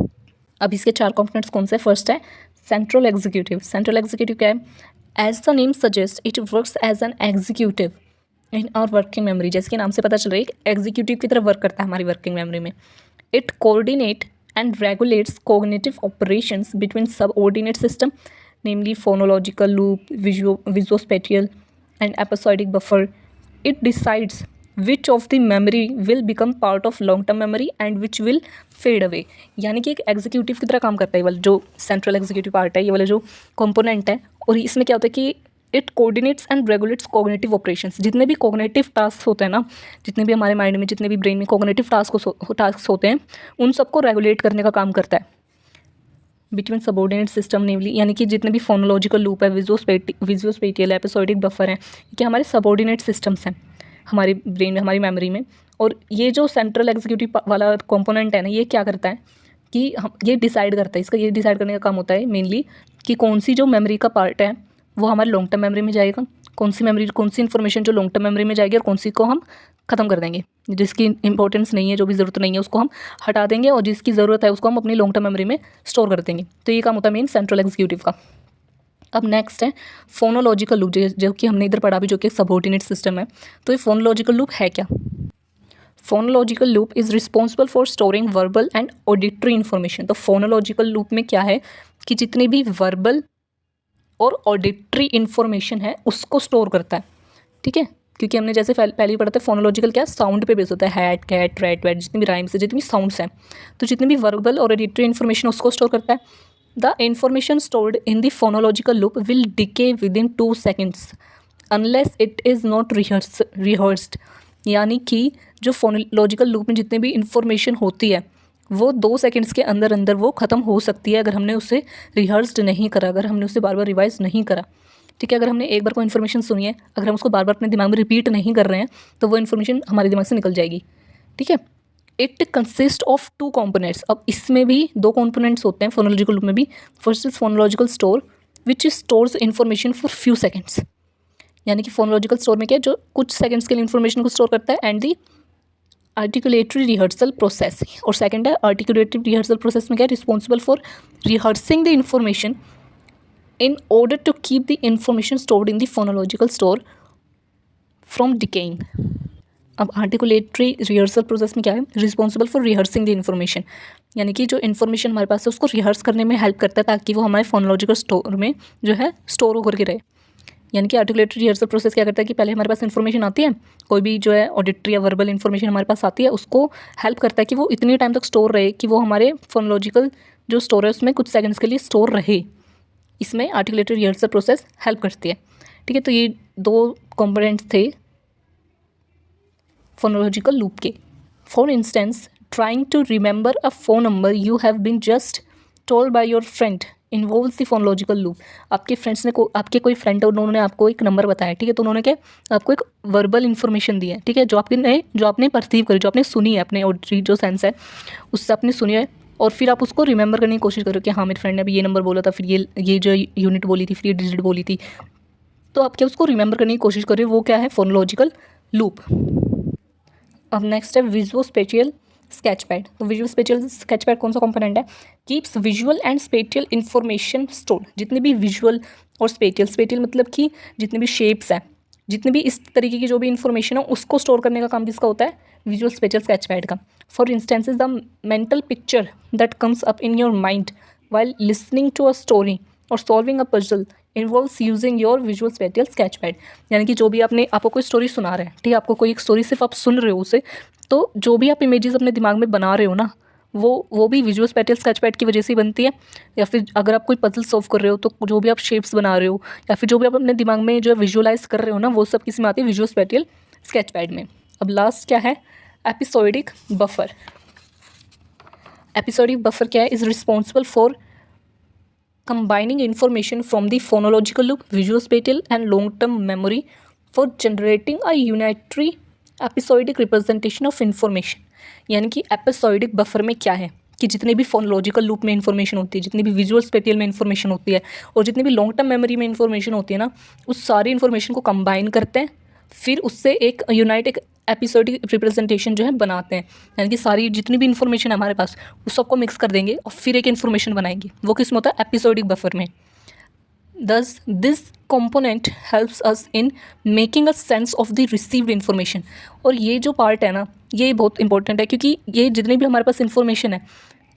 अब इसके 4 कंपोनेंट्स कौन से, फर्स्ट है सेंट्रल एग्जीक्यूटिव। सेंट्रल एग्जीक्यूटिव क्या है, as the name suggest it works as an executive in our working memory. जैसे कि नाम से पता चल रहा है एग्जीक्यूटिव की तरह वर्क करता है हमारी वर्किंग मेमोरी में। It coordinate and regulates cognitive operations between subordinate system, namely phonological loop, visuospatial and episodic buffer. It decides which of the memory will become part of long term memory and which will fade away। यानी कि एक executive की तरह काम करता है ये वाला जो सेंट्रल एग्जीक्यूटिव पार्ट है, ये वाला जो कंपोनेंट है। और इसमें क्या होता है कि it coordinates and regulates cognitive operations. जितने भी कॉग्निटिव टास्क होते हैं ना, जितने भी हमारे माइंड में, जितने भी ब्रेन में कॉग्निटिव टास्क होते हैं, उन सबको रेगुलेट करने का काम करता है बिटवीन सबऑर्डिनेट सिस्टम, नेमली यानी कि जितने भी फोनोलॉजिकल लूप है, विजुओस्पेटियल, एपिसोडिक बफर हैं, ये हमारे सबऑर्डिनेट सिस्टम्स हैं हमारी ब्रेन में, हमारी मेमोरी में। और ये जो सेंट्रल एग्जीक्यूटिव वाला कंपोनेंट है ना, ये क्या करता है कि हम ये डिसाइड करता है, इसका ये डिसाइड करने का काम होता है मेनली कि कौन सी जो मेमोरी का पार्ट है वो हमारे लॉन्ग टर्म मेमोरी में जाएगा, कौन सी इन्फॉर्मेशन जो लॉन्ग टर्म मेमोरी में जाएगी और कौन सी को हम ख़त्म कर देंगे, जिसकी इंपॉर्टेंस नहीं है, जो भी ज़रूरत नहीं है उसको हम हटा देंगे, और जिसकी ज़रूरत है उसको हम अपनी लॉन्ग टर्म मेमोरी में स्टोर कर देंगे। तो ये काम होता है मेन सेंट्रल एग्जीक्यूटिव का। अब नेक्स्ट है फोनोलॉजिकल लूप, जो कि हमने इधर पढ़ा भी, जो कि सबऑर्डिनेट सिस्टम है। तो ये फोनोलॉजिकल लूप है क्या, phonological loop is responsible for storing verbal and auditory information. तो फोनोलॉजिकल लूप में क्या है कि जितनी भी वर्बल और ऑडिटरी इन्फॉर्मेशन है उसको स्टोर करता है। ठीक है, क्योंकि हमने जैसे पहले ही पढ़ा था फोनोलॉजिकल क्या साउंड पे बेस होता है, हैट, कैट, रैट, वैट, जितनी भी राइम्स है, जितनी भी साउंड्स हैं, तो जितनी भी वर्बल और ऑडिटरी इन्फॉर्मेशन उसको स्टोर करता है। The information stored in the phonological loop will decay with in 2 seconds unless it is not rehearsed. यानी कि जो फोनोलॉजिकल लूप में जितनी भी इन्फॉर्मेशन होती है वो 2 सेकंड्स के अंदर अंदर वो ख़त्म हो सकती है अगर हमने उसे रिहर्स्ड नहीं करा, अगर हमने उसे बार बार रिवाइज नहीं करा। ठीक है, अगर हमने एक बार कोई इन्फॉर्मेशन सुनी है, अगर हम उसको बार बार अपने दिमाग में रिपीट नहीं कर रहे हैं तो वो इन्फॉर्मेशन हमारे दिमाग से निकल जाएगी। ठीक है, इट कंसिस्ट ऑफ 2 कंपोनेंट्स। अब इसमें भी 2 कंपोनेंट्स होते हैं फोनोलॉजिकल लूप में भी। First is phonological store which stores information for few seconds, यानी कि फोनोलॉजिकल स्टोर में क्या है जो कुछ सेकंड्स के लिए इन्फॉर्मेशन को स्टोर करता है, and the articulatory rehearsal process. और सेकंड है आर्टिकुलेटरी रिहर्सल प्रोसेस में क्या है, responsible for rehearsing the information in order to keep the information stored in the phonological store from decaying। अब आर्टिकुलेटरी रिहर्सल प्रोसेस में क्या है, responsible for rehearsing the information, यानी कि जो इन्फॉर्मेशन हमारे पास है उसको रिहर्स करने में हेल्प करता है ताकि वो हमारे फोनोलॉजिकल स्टोर में जो है स्टोर होकर के रहे। यानी कि आर्टिकुलेटरी रिहर्सल प्रोसेस क्या करता है कि पहले हमारे पास इन्फॉर्मेशन आती है, कोई भी जो है ऑडिटरी या वर्बल इन्फॉर्मेशन हमारे पास आती है, उसको हेल्प करता है कि वो इतनी टाइम तक स्टोर रहे कि वो हमारे फोनोलॉजिकल जो स्टोर है उसमें कुछ सेकंड्स के लिए स्टोर रहे। इसमें आर्टिकुलेटरी रिहर्सल प्रोसेस हेल्प करती है। ठीक है, तो ये दो कंपोनेंट्स थे फोनोलॉजिकल लूप के। For instance, trying to remember a phone number you have been just told by your friend involves the phonological loop. आपके फ्रेंड्स ने आपके कोई फ्रेंड है, उन्होंने आपको एक नंबर बताया, ठीक है, तो उन्होंने क्या आपको एक वर्बल इन्फॉर्मेशन दी है, ठीक है, जो आपने परसीव करी, जो आपने सुनी है, अपने ऑडिटरी जो सेंस है उससे आपने सुनी है, और फिर आप उसको रिमेंबर करने की कोशिश करो कि हाँ मेरे फ्रेंड ने अभी ये नंबर बोला था, फिर ये जो यूनिट बोली थी, फिर ये डिजिट बोली थी, तो आप क्या उसको रिमेंबर करने की कोशिश कर रहे हो, वो क्या है फोनोलॉजिकल लूप। अब नेक्स्ट है विजुअल स्पेशियल स्केचपैड। तो विजुअल स्पेशियल स्केचपैड कौन सा कंपोनेंट है, keeps visual and spatial information stored. जितने भी विजुअल और स्पेटियल मतलब कि जितने भी शेप्स हैं, जितने भी इस तरीके की जो भी इन्फॉर्मेशन है उसको स्टोर करने का काम किसका होता है, विजुअल स्पेशियल स्केचपैड का। For instance the mental picture that comes up in your mind while listening to a story or solving a puzzle involves using your visual spatial sketchpad। यानी कि जो भी आपको कोई स्टोरी सुना रहे हैं, ठीक है, आपको कोई एक स्टोरी सिर्फ आप सुन रहे हो उसे, तो जो भी आप इमेजेस अपने दिमाग में बना रहे हो ना, वो भी विजुअल स्पेटियल स्केचपैड की वजह से ही बनती है। या फिर अगर आप कोई पजल सॉल्व कर रहे हो तो जो भी आप शेप्स बना रहे हो या फिर जो भी आप अपने दिमाग में जो है विजुअलाइज कर रहे हो ना, वो सब किस में आती है, विजुअल स्पेटियल स्केचपैड में। अब लास्ट क्या है, एपिसोडिक बफर। एपिसोडिक बफर क्या है, is responsible for combining information from the phonological loop, visuospatial and long-term memory for generating a unitary episodic representation of information। यानी कि एपिसोडिक बफर में क्या है कि जितने भी फोनोलॉजिकल लूप में इन्फॉर्मेशन होती है, जितनी भी विजुअल स्पेटियल में इन्फॉर्मेशन होती है और जितनी भी लॉन्ग टर्म मेमोरी में इन्फॉर्मेशन होती है ना, उस सारी इन्फॉर्मेशन को कंबाइन करते हैं, फिर उससे एक यूनाइटेड एपिसोडिक रिप्रेजेंटेशन जो है बनाते हैं। यानी कि सारी जितनी भी इन्फॉर्मेशन है हमारे पास उस सबको मिक्स कर देंगे और फिर एक इन्फॉर्मेशन बनाएंगे, वो किस में होता है, एपिसोडिक बफर में। दस this component helps us in making a sense of the received information। और ये जो पार्ट है ना, ये बहुत इंपॉर्टेंट है क्योंकि ये जितनी भी हमारे पास इन्फॉर्मेशन है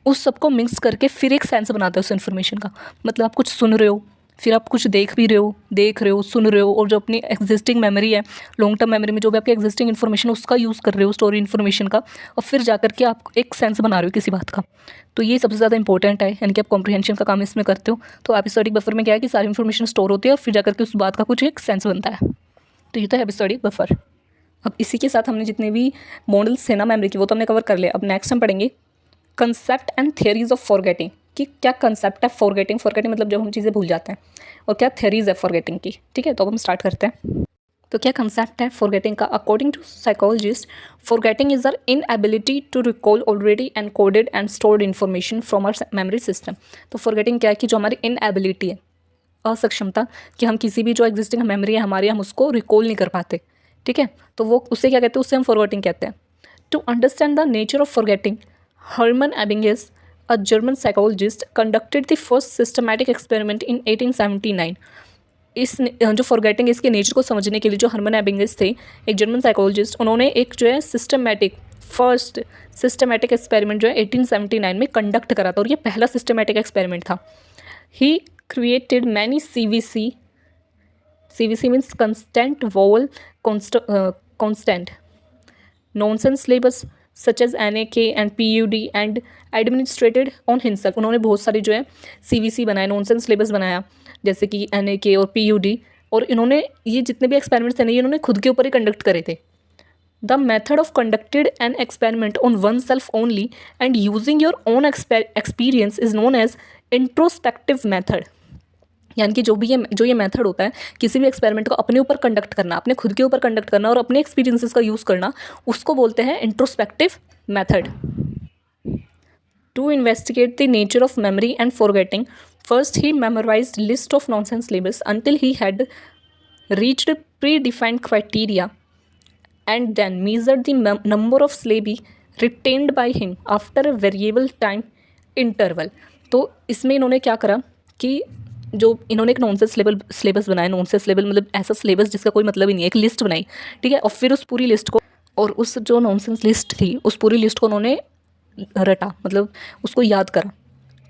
उस सबको मिक्स करके फिर एक सेंस बनाता है उस इन्फॉर्मेशन का। मतलब आप कुछ सुन रहे हो, फिर आप कुछ देख रहे हो, सुन रहे हो, और जो अपनी एग्जिस्टिंग मेमोरी है, लॉन्ग टर्म मेमोरी में जो भी आपकी एग्जिस्टिंग इन्फॉर्मेशन उसका यूज़ कर रहे हो, स्टोरी इन्फॉर्मेशन का, और फिर जाकर के आप एक सेंस बना रहे हो किसी बात का। तो ये सबसे ज़्यादा इंपॉर्टेंट है, यानी कि आप कॉम्प्रिहेंशन का काम इसमें करते हो। तो एपिसोडिक बफर में क्या है कि सारी इन्फॉर्मेशन स्टोर होती है और फिर जाकर के उस बात का कुछ एक सेंस बनता है। तो ये तो है एपिसोडिक बफर। अब इसी के साथ हमने जितने भी मॉडल्स थे ना मेमोरी की, वो तो हमने कवर कर लिया। अब नेक्स्ट हम पढ़ेंगे concept and theories of forgetting, कि क्या कंसेप्ट है फॉरगेटिंग मतलब जब हम चीज़ें भूल जाते हैं, और क्या थियरीज है फॉरगेटिंग की। ठीक है, तो अब हम स्टार्ट करते हैं। तो क्या कंसेप्ट है फॉरगेटिंग का, according to psychologist forgetting is our inability to recall already encoded and stored information from our memory system. तो फॉरगेटिंग क्या है कि जो हमारी इनएबिलिटी है, असक्षमता, कि हम किसी भी जो एग्जिस्टिंग मेमोरी है हमारी, हम उसको रिकॉल नहीं कर पाते। ठीक है, तो वो उससे क्या कहते हैं, उससे हम फॉरगेटिंग कहते हैं। To understand the nature of forgetting, Hermann Ebbinghaus, a German psychologist, conducted the first systematic experiment in 1879। इस जो फॉरगेटिंग इसके नेचर को समझने के लिए जो हर्मन एबिंगस थे, एक जर्मन साइकोलॉजिस्ट, उन्होंने एक जो है फर्स्ट सिस्टमैटिक एक्सपेरिमेंट जो है 1879 में कंडक्ट करा था, और ये पहला सिस्टमैटिक एक्सपेरिमेंट था। He created many CVC means constant vowel constant nonsense syllables such as NAK and PUD and administrated on himself. उन्होंने बहुत सारी जो है CVC बनाए, नॉनसेंस सिलेबस बनाया, जैसे कि NAK और PUD, और इन्होंने ये जितने भी एक्सपेरिमेंट्स थे ना, ये इन्होंने खुद के ऊपर ही कंडक्ट करे थे। The method of conducted an experiment on oneself only and using your own experience is known as introspective method. यानी कि जो ये मेथड होता है किसी भी एक्सपेरिमेंट को अपने ऊपर कंडक्ट करना, अपने खुद के ऊपर कंडक्ट करना और अपने एक्सपीरियंसेस का यूज़ करना, उसको बोलते हैं introspective method. To investigate the nature of memory and forgetting, first he memorized list of nonsense syllables until he had reached predefined criteria and then measured the number of syllabi retained by him after a variable time interval। तो इसमें इन्होंने क्या करा कि जो इन्होंने एक nonsense syllabus बनाया, नॉनसेंस सिलेबस मतलब ऐसा सिलेबस जिसका कोई मतलब ही नहीं है, एक लिस्ट बनाई, ठीक है, और फिर उस पूरी लिस्ट को और उस जो नॉनसेंस लिस्ट थी उस पूरी लिस्ट को उन्होंने रटा, मतलब उसको याद करा,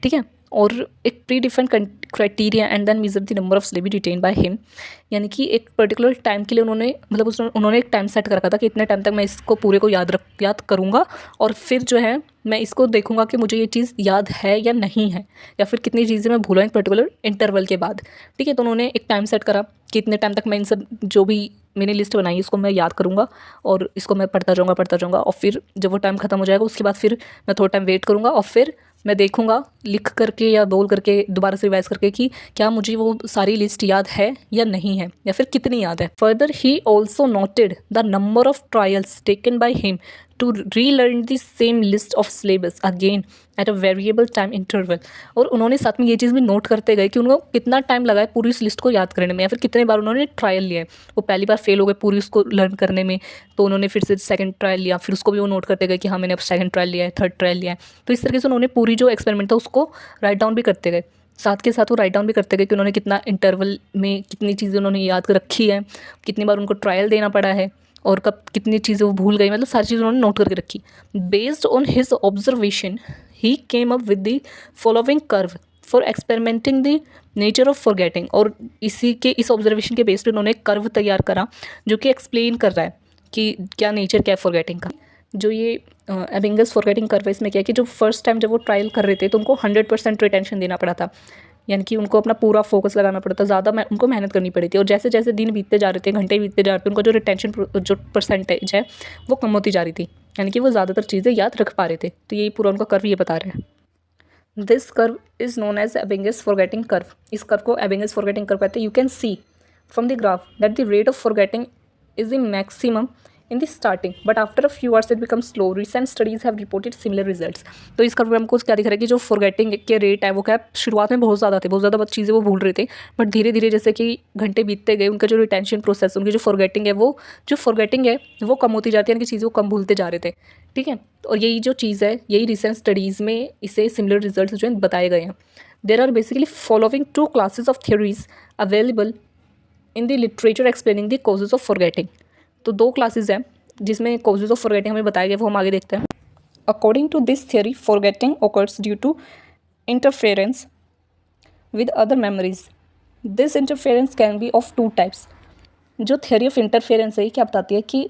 ठीक है। और एक predefined criteria and then measure the number of syllables retain by him, यानी कि एक पर्टिकुलर टाइम के लिए उन्होंने, मतलब उन्होंने एक टाइम सेट कर रखा था कि इतने टाइम तक मैं इसको पूरे को याद करूँगा, और फिर जो है मैं इसको देखूंगा कि मुझे ये चीज़ याद है या नहीं है, या फिर कितनी चीज़ें मैं भूला एक पर्टिकुलर इंटरवल के बाद, ठीक है। तो उन्होंने एक टाइम सेट करा कि इतने टाइम तक मैं इन सब जो भी मैंने लिस्ट बनाई इसको मैं याद करूँगा और इसको मैं पढ़ता जाऊँगा, और फिर जब वो टाइम खत्म हो जाएगा उसके बाद फिर मैं थोड़ा टाइम वेट करूँगा और फिर मैं देखूंगा लिख करके या बोल करके दोबारा से रिवाइज करके कि क्या मुझे वो सारी लिस्ट याद है या नहीं है, या फिर कितनी याद है। Further he also noted the number of trials taken by him to relearn the same list of syllables again at a variable time interval. और उन्होंने साथ में ये चीज़ भी नोट करते गए कि उनको कितना टाइम लगा है पूरी इस लिस्ट को याद करने में, या फिर कितने बार उन्होंने ट्रायल लिया है। वो पहली बार फेल हो गए पूरी उसको लर्न करने में, तो उन्होंने फिर से सेकंड ट्रायल लिया, फिर उसको भी वो नोट करते गए कि हाँ मैंने अब सेकंड ट्रायल लिया है, थर्ड ट्रायल लिया है। तो इस तरीके से उन्होंने पूरी जो एक्सपेरिमेंट था उसको राइट डाउन भी करते गए, साथ के साथ वो राइट डाउन भी करते गए कि उन्होंने कितना इंटरवल में कितनी चीज़ें उन्होंने याद रखी है, कितनी बार उनको ट्रायल देना पड़ा है, और कब कितनी चीज़ें वो भूल गई, मतलब सारी चीज़ें उन्होंने नोट करके रखी। Based on his observation he came up with the following curve for experimenting the nature of forgetting. और इस ऑब्जर्वेशन के बेस पे उन्होंने कर्व तैयार करा जो कि एक्सप्लेन कर रहा है कि क्या नेचर क्या है फॉरगेटिंग का। जो ये एबिंगस फॉरगेटिंग कर्व है, इसमें क्या है कि जो फर्स्ट टाइम जब वो ट्रायल कर रहे थे तो उनको 100% रिटेंशन देना पड़ा था, यानी कि उनको अपना पूरा फोकस लगाना पड़ता, ज़्यादा उनको मेहनत करनी पड़ी थी। और जैसे जैसे दिन बीतते जा रहे थे, घंटे बीतते जा रहे थे, उनका जो रिटेंशन जो परसेंटेज है वो कम होती जा रही थी, यानी कि वो ज़्यादातर चीज़ें याद रख पा रहे थे। तो यही पूरा उनका कर्व ये बता रहे हैं। This curve is known as Ebbinghaus forgetting curve. इस कर्व को एबिंगस फॉरगेटिंग कर्व कहते हैं। You can see from the graph that the rate of forgetting is the maximum in the starting but after a few hours it becomes slow. Recent studies have reported similar results. तो इस curve में हमको क्या दिख रहा है कि जो फॉरगेटिंग के रेट है वो क्या शुरुआत में बहुत ज़्यादा थे, बहुत ज़्यादा चीज़ें वो भूल रहे थे, बट धीरे धीरे जैसे कि घंटे बीतते गए उनका जो रिटेंशन प्रोसेस, उनकी जो फॉरगेटिंग है वो कम होती जाती है, यानी कि चीज़ें वो कम भूलते जा रहे थे, ठीक है। और यही जो चीज़ है, यही रिसेंट स्टडीज़ में इसे सिमिलर रिजल्ट जो है बताए गए हैं। There are basically following 2 classes of theories available in the literature explaining the causes of forgetting. तो 2 क्लासेस हैं जिसमें कॉजेज ऑफ फॉरगेटिंग हमें बताया गया, वो हम आगे देखते हैं। According to this theory forgetting occurs due to interference with other memories. This interference can be of 2 types. जो थियोरी ऑफ इंटरफेरेंस है क्या बताती है कि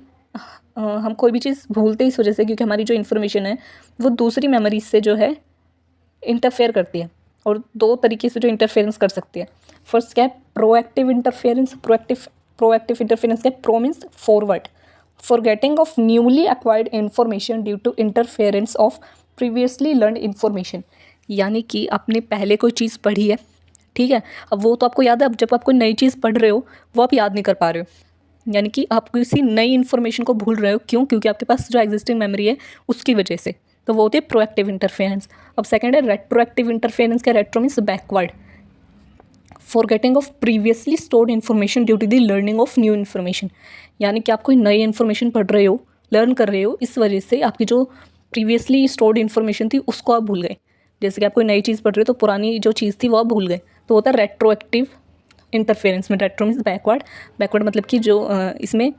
हम कोई भी चीज़ भूलते इस वजह से क्योंकि हमारी जो इन्फॉर्मेशन है वो दूसरी मेमोरीज से जो है इंटरफेयर करती है, और 2 तरीके से जो इंटरफेरेंस कर सकती है। फर्स्ट क्या है, प्रोएक्टिव इंटरफेरेंस। प्रोएक्टिव इंटरफेरेंस क्या है, pro means forward, forgetting of newly acquired information due to interference of previously learned information। यानी कि आपने पहले कोई चीज़ पढ़ी है, ठीक है, अब वो तो आपको याद है, अब जब आप कोई नई चीज़ पढ़ रहे हो वो आप याद नहीं कर पा रहे हो, यानी कि आप किसी नई इन्फॉर्मेशन को भूल रहे हो। क्यों? क्योंकि आपके पास जो एग्जिस्टिंग मेमोरी है उसकी वजह से। तो वो होती है प्रोएक्टिव इंटरफेरेंस। अब सेकेंड है रेट्रोएक्टिव इंटरफेरेंस। क्या? Retro means backward, forgetting of previously stored information due to the learning of new information. यानी कि आप कोई नई इन्फॉर्मेशन पढ़ रहे हो, लर्न कर रहे हो, इस वजह से आपकी जो प्रीवियसली स्टोर्ड इन्फॉर्मेशन थी उसको आप भूल गए। जैसे कि आप कोई नई चीज़ पढ़ रहे हो तो पुरानी जो चीज़ थी वो आप भूल गए, तो होता है रेट्रोएक्टिव इंटरफेरेंस में। रेट्रो मीन्स बैकवर्ड मतलब कि जो इसमें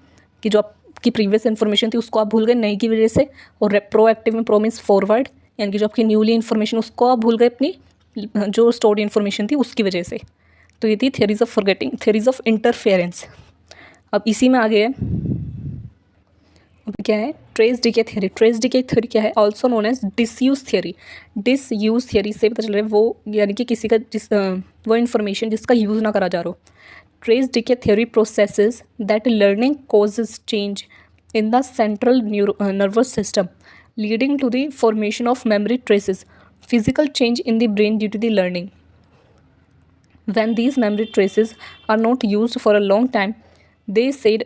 कि जो आपकी प्रीवियस इन्फॉर्मेशन थी उसको आप भूल गए नई की वजह से। और प्रोएक्टिव में प्रो मीन्स फॉरवर्ड, यानी कि जो आपकी न्यूली इन्फॉर्मेशन उसको आप भूल गए अपनी जो स्टोर्ड इन्फॉर्मेशन थी उसकी वजह से। तो ये थी theories of forgetting, theories of interference. अब इसी में आगे है, अब क्या है, trace decay theory. Trace decay theory क्या है, also known as disuse theory. Disuse theory से पता चल रहा है वो, यानी कि किसी का वो इन्फॉर्मेशन जिसका यूज़ ना करा जा रहा हो। Trace decay theory processes that learning causes change in the central nervous system leading to the formation of memory traces, physical change in the brain due to the learning. When these memory traces are not used for a long time, they fade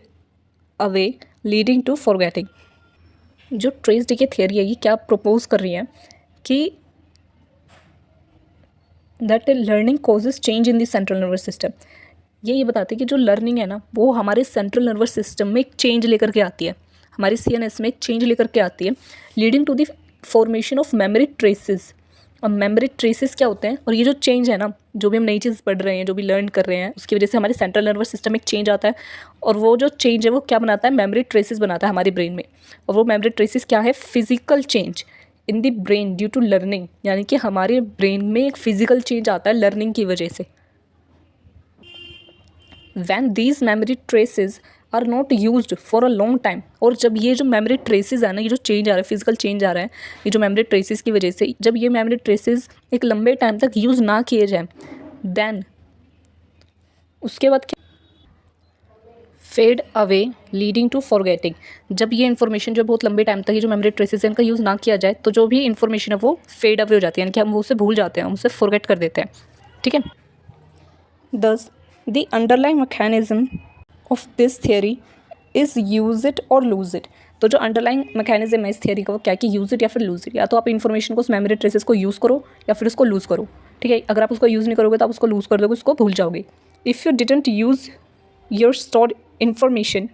away, leading to forgetting. जो trace DK theory है ये क्या propose कर रही है कि that learning causes change in the central nervous system. ये बताती है कि जो लर्निंग है ना वो हमारे सेंट्रल नर्वस सिस्टम में एक चेंज लेकर के आती है, हमारे CNS में एक चेंज लेकर के आती है, leading to the formation of memory traces. अब मेमोरी ट्रेसेस क्या होते हैं, और ये जो चेंज है ना जो भी हम नई चीज़ पढ़ रहे हैं, जो भी लर्न कर रहे हैं, उसकी वजह से हमारे सेंट्रल नर्वस सिस्टम में एक चेंज आता है, और वो जो चेंज है वो क्या बनाता है, मेमोरी ट्रेसेस बनाता है हमारी ब्रेन में। और वो मेमोरी ट्रेसेस क्या है, physical change in the brain due to learning, यानी कि हमारे ब्रेन में एक फिजिकल चेंज आता है लर्निंग की वजह से। When these memory traces are not used for a long time, और जब ये जो memory traces है ना, ये जो चेंज आ रहा है, फिजिकल चेंज आ रहा है, ये जो memory traces की वजह से, जब ये memory traces एक लंबे टाइम तक यूज़ ना किए जाए, देन उसके बाद क्या, fade away leading to forgetting. जब ये इन्फॉर्मेशन जो बहुत लंबे टाइम तक ये जो मेमोरी ट्रेसेस है इनका यूज़ ना किया जाए, तो जो भी इन्फॉर्मेशन है वो फेड अवे हो जाती है, यानी कि हम उसे भूल जाते हैं, हम उसे फॉरगेट कर देते हैं। ठीक है। Thus, the underlying mechanism of this theory is use it or lose it। तो जो अंडरलाइंग मैकेनिज्म है इस थियरी का वो क्या है कि यूज़ इट या फिर लूज इट, या तो आप इन्फॉर्मेशन को, उस मेमोरी ट्रेसेस को यूज़ करो या फिर उसको लूज़ करो। ठीक है। अगर आप उसको यूज़ नहीं करोगे तो आप उसको लूज़ कर दोगे, उसको भूल जाओगे। If you didn't use your stored information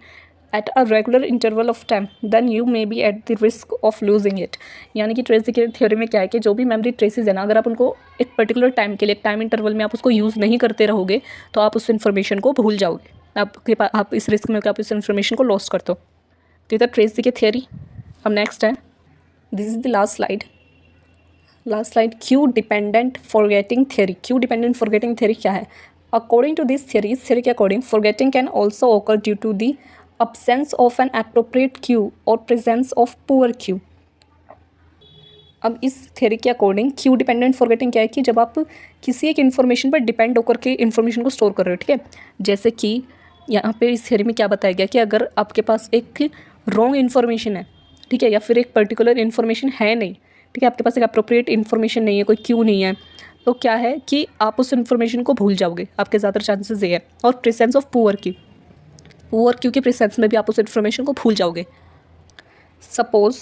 at a regular interval of time, then you may be at the risk of losing it। यानी कि ट्रेस थ्योरी में क्या है कि जो भी मेमोरी ट्रेसेस है ना, अगर आप उनको एक पर्टिकुलर टाइम के लिए, टाइम इंटरवल में आप उसको यूज़ नहीं करते रहोगे तो आप उस इन्फॉर्मेशन को भूल जाओगे। आप इस रिस्क में हो कि आप इस इन्फॉर्मेशन को लॉस्ट करते हो। तो इधर ट्रेस की थ्योरी। अब नेक्स्ट है, this is the last slide, cue dependent forgetting theory. Cue dependent forgetting theory क्या है? अकॉर्डिंग टू दिस थ्योरी, इस थ्योरी के अकॉर्डिंग forgetting can also occur due to the absence of an appropriate cue or presence of poor cue। अब इस theory के according Q dependent forgetting क्या है कि जब आप किसी एक इन्फॉर्मेशन पर डिपेंड होकर के इन्फॉर्मेशन को स्टोर कर रहे हो, ठीक है, जैसे कि यहाँ पे इस थ्योरी में क्या बताया गया कि अगर आपके पास एक रॉन्ग इन्फॉर्मेशन है, ठीक है, या फिर एक पर्टिकुलर इन्फॉर्मेशन है नहीं, ठीक है, आपके पास एक अप्रोप्रिएट इन्फॉर्मेशन नहीं है, कोई क्यू नहीं है, तो क्या है कि आप उस इन्फॉर्मेशन को भूल जाओगे, आपके ज़्यादातर चांसेस ये है। और प्रेजेंस ऑफ पुअर क्यू के प्रेजेंस में भी आप उस इन्फॉर्मेशन को भूल जाओगे। सपोज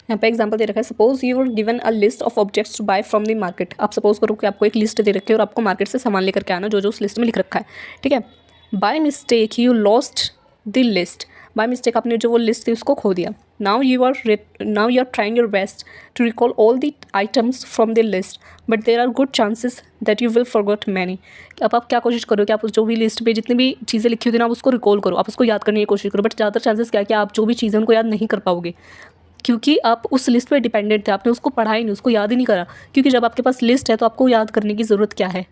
यहाँ पे एग्जांपल दे रखा है, suppose you are given a list of objects to buy from the market. आप सपोज करो कि आपको एक लिस्ट दे रखी है और आपको मार्केट से सामान लेकर के आना, जो जो उस लिस्ट में लिख रखा है, ठीक है। By mistake you lost the list, by mistake आपने जो वो लिस्ट थी उसको खो दिया। Now you are trying your best to recall all the items from the list, but there are good chances that you will forget many. अब आप क्या कोशिश करो कि आप उस जो भी लिस्ट पे जितनी भी चीज़ें लिखी होती है ना, आप उसको रिकॉल करो, आप उसको याद करने की कोशिश करो, बट ज़्यादातर चांसेस क्या है कि आप जो भी चीज़ें उनको याद नहीं कर पाओगे, क्योंकि आप उस लिस्ट पे डिपेंडेंट थे, आपने उसको पढ़ा ही नहीं, उसको याद ही नहीं करा। क्योंकि जब आपके पास लिस्ट है तो आपको याद करने की ज़रूरत क्या है,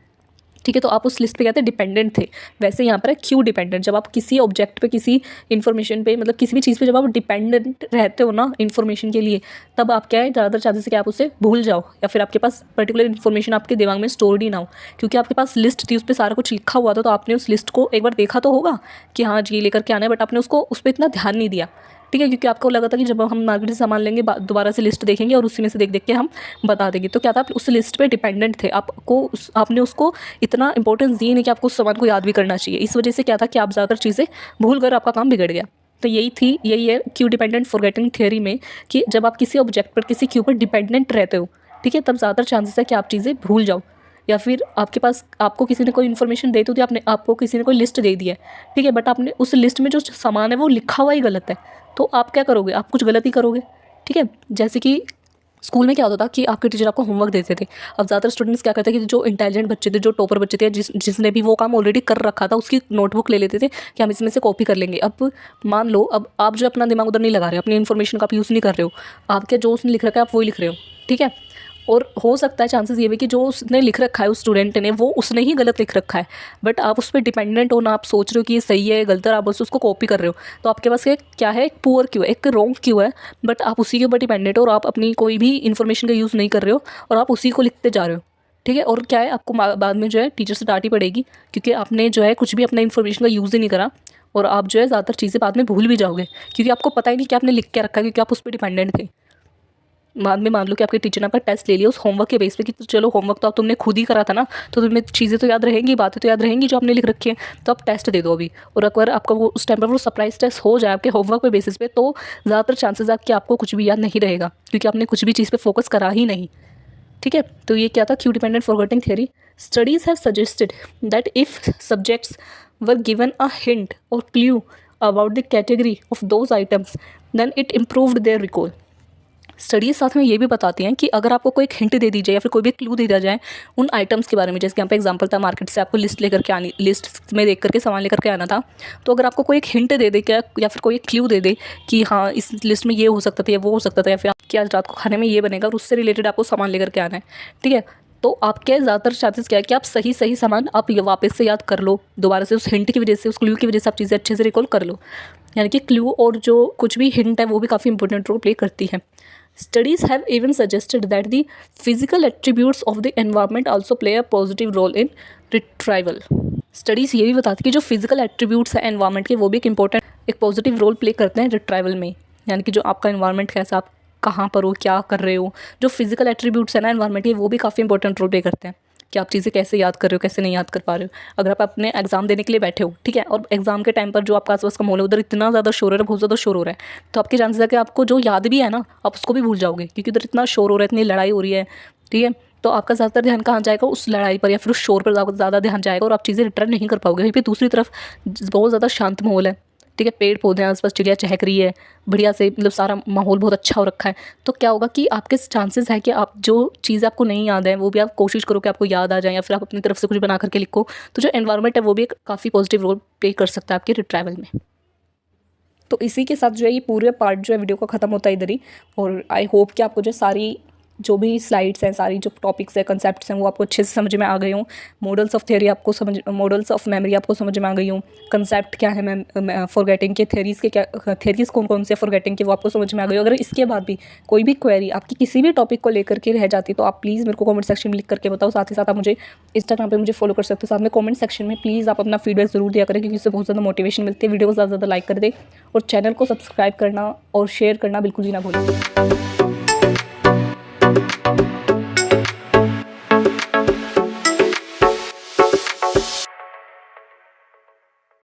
ठीक है, तो आप उस लिस्ट पे कहते हैं डिपेंडेंट थे। वैसे यहाँ पर है क्यू डिपेंडेंट, जब आप किसी ऑब्जेक्ट पे, किसी इन्फॉर्मेशन पे, मतलब किसी भी चीज़ पे जब आप डिपेंडेंट रहते हो ना इन्फॉर्मेशन के लिए, तब आप क्या है, ज़्यादातर चांसेस है कि आप उसे भूल जाओ, या फिर आपके पास पर्टिकुलर इन्फॉर्मेशन आपके दिमाग में स्टोर्ड ही ना हो। क्योंकि आपके पास लिस्ट थी, उस पर सारा कुछ लिखा हुआ था, तो आपने उस लिस्ट को एक बार देखा तो होगा कि हाँ जी लेकर के आना है, बट आपने उसको उस पर इतना ध्यान नहीं दिया, ठीक है, क्योंकि आपको लगा था कि जब हम मार्केट से सामान लेंगे दोबारा से लिस्ट देखेंगे और उसी में से देख देख के हम बता देंगे। तो क्या था, आप उस लिस्ट पे डिपेंडेंट थे, आपने उसको इतना इंपॉर्टेंस दी नहीं कि आपको उस सामान को याद भी करना चाहिए। इस वजह से क्या था कि आप ज़्यादातर चीज़ें भूल कर आपका काम बिगड़ गया। तो यही है क्यू डिपेंडेंट फॉरगेटिंग थ्योरी में, कि जब आप किसी ऑब्जेक्ट पर, किसी क्यू पर डिपेंडेंट रहते हो, ठीक है, तब ज़्यादातर चांसेस है कि आप चीज़ें भूल जाओ। या फिर आपको किसी ने कोई इन्फॉर्मेशन दे दी, आपको किसी ने कोई लिस्ट दे दी है, ठीक है, बट आपने उस लिस्ट में जो सामान है वो लिखा हुआ ही गलत है, तो आप क्या करोगे, आप कुछ गलत ही करोगे, ठीक है। जैसे कि स्कूल में क्या होता था कि आपके टीचर आपको होमवर्क देते थे। अब ज़्यादातर स्टूडेंट्स क्या करते हैं कि जो इंटेलिजेंट बच्चे थे, जो टॉपर बच्चे थे, जिसने भी वो काम ऑलरेडी कर रखा था, उसकी नोटबुक ले लेते थे कि हम इसमें से कॉपी कर लेंगे। अब मान लो, अब आप जो अपना दिमाग उधर नहीं लगा रहे हो, अपनी इन्फॉर्मेशन का आप यूज़ नहीं कर रहे हो, आपके जो उसने लिख रखा है आप वही लिख रहे हो, ठीक है। और हो सकता है चांसेस ये भी कि जो उसने लिख रखा है उस स्टूडेंट ने, वो उसने ही गलत लिख रखा है, बट आप उस पर डिपेंडेंट हो ना, आप सोच रहे हो कि ये सही है गलत है, आप बस उसको कॉपी कर रहे हो। तो आपके पास क्या है, एक पुअर क्यू है, एक रॉन्ग क्यू है, बट आप उसी के ऊपर डिपेंडेंट हो और आप अपनी कोई भी इन्फॉर्मेशन का यूज़ नहीं कर रहे हो और आप उसी को लिखते जा रहे हो, ठीक है। और क्या है, आपको बाद में जो है टीचर से डांट ही पड़ेगी, क्योंकि आपने जो है कुछ भी अपना इन्फॉर्मेशन का यूज़ ही नहीं करा, और आप जो है ज़्यादातर चीज़ें बाद में भूल भी जाओगे, क्योंकि आपको पता ही नहीं कि आपने लिख के रखा है, क्योंकि आप उस पर डिपेंडेंट थे। बाद में मान लो कि आपके टीचर ने आपका टेस्ट ले लिया उस होमवर्क के बेस पे कि तो चलो होमवर्क तो आप तुमने खुद ही करा था ना, तो तुम्हें चीज़ें तो याद रहेंगी, बातें तो याद रहेंगी जो आपने लिख रखी हैं, तो आप टेस्ट दे दो अभी। और अगर आपका वो उस टाइम पर वो सरप्राइज टेस्ट हो जाए आपके होमवर्क पे बेसिस पे, तो ज़्यादातर चांसेस है कि आपको कुछ भी याद नहीं रहेगा, क्योंकि आपने कुछ भी चीज़ पर फोकस करा ही नहीं, ठीक है। तो ये क्या था, cue dependent forgetting theory. Studies have suggested that if subjects were given a hint और clue about the category of those items, then it improved their recall. Studies साथ में ये भी बताती हैं कि अगर आपको कोई एक हिंट दे दी जाए या फिर कोई भी क्लू दे दिया जाए उन आइटम्स के बारे में, जैसे कि यहाँ पे एग्जांपल था मार्केट से आपको लिस्ट लेकर के आनी, लिस्ट में देख करके सामान लेकर के आना था, तो अगर आपको कोई एक हिंट दे दे क्या या फिर कोई एक क्लू दे दे कि हाँ इस लिस्ट में ये हो सकता था या वो हो सकता था या फिर क्या रात को खाने में ये बनेगा और उससे रिलेटेड आपको सामान लेकर के आना है, ठीक है, तो आपके ज़्यादातर चांसेस क्या है कि आप सही सामान आप ये वापस से याद कर लो दोबारा से, उस हिंट की वजह से, उस क्लू की वजह से आप चीज़ें अच्छे से रिकॉल कर लो। यानी कि क्लू और जो कुछ भी हिंट है वो भी काफ़ी इंपॉर्टेंट रोल प्ले करती है। Studies have even suggested that the physical attributes of the environment also play a positive role in retrieval. Studies ये भी बताती है कि जो फिजिकल एट्रीब्यूट्स हैं एनवायरनमेंट के वो भी एक पॉजिटिव रोल प्ले करते हैं रिट्राइवल में। यानी कि जो आपका एनवायरनमेंट कैसा, आप कहाँ पर हो, क्या कर रहे हो, जो फिजिकल एट्रीब्यूट्स हैं ना एनवायरनमेंट के वो भी काफ़ी इंपॉर्टेंट रोल प्ले करते हैं कि आप चीज़ें कैसे याद कर रहे हो, कैसे नहीं याद कर पा रहे हो। अगर आप अपने एग्जाम देने के लिए बैठे हो, ठीक है, और एग्जाम के टाइम पर जो आपका आसपास का माहौल है उधर इतना ज़्यादा शोर है, बहुत ज़्यादा शोर हो रहा है, तो आपके चांसेस है कि आपको जो याद भी है ना आप उसको भी भूल जाओगे, क्योंकि उधर इतना शोर हो रहा है, इतनी लड़ाई हो रही है, ठीक है, तो आपका ज़्यादातर ध्यान कहाँ जाएगा, उस लड़ाई पर या फिर उस शोर पर ज़्यादा ध्यान जाएगा और आप चीज़ें रिटर्न नहीं कर पाओगे। वहीं पे दूसरी तरफ बहुत ज़्यादा शांत माहौल है, ठीक है, पेड़ पौधे हैं आसपास, चिड़िया चहक रही है, बढ़िया से, मतलब सारा माहौल बहुत अच्छा हो रखा है, तो क्या होगा कि आपके चांसेस है कि आप जो चीज़ें आपको नहीं याद है वो भी आप कोशिश करो कि आपको याद आ जाए, या फिर आप अपनी तरफ से कुछ बना करके लिखो, तो जो एनवायरनमेंट है वो भी एक काफ़ी पॉजिटिव रोल प्ले कर सकता है आपके रिट्राइवल में। तो इसी के साथ जो है ये पूरे पार्ट जो है वीडियो का ख़त्म होता है इधर ही, और आई होप कि आपको जो सारी जो भी स्लाइड्स हैं, सारी जो टॉपिक्स हैं, कंसेप्ट्स हैं, वो आपको अच्छे से समझ में आ गए हों। मॉडल्स ऑफ थ्योरी आपको मॉडल्स ऑफ मेमोरी आपको समझ में आ गई हों। कंसेप्ट क्या है मैम फॉरगेटिंग के, थ्योरीज़ के क्या, थ्योरीज़ कौन कौन से फॉरगेटिंग के वो आपको समझ में आ गई हो। अगर इसके बाद भी कोई भी क्वेरी आपकी किसी भी टॉपिक को लेकर के रह जाती तो आप प्लीज़ मेरे को कमेंट सेक्शन में लिख करके बताओ। साथ ही साथ आप मुझे इंस्टाग्राम पे मुझे फॉलो कर सकते हो। साथ में कमेंट सेक्शन में प्लीज़ आप अपना फीडबैक ज़रूर दिया करें, क्योंकि इससे बहुत ज़्यादा मोटिवेशन मिलती है। वीडियो को ज़्यादा से ज़्यादा लाइक कर दे और चैनल को सब्सक्राइब करना और शेयर करना बिल्कुल भी ना भूलें।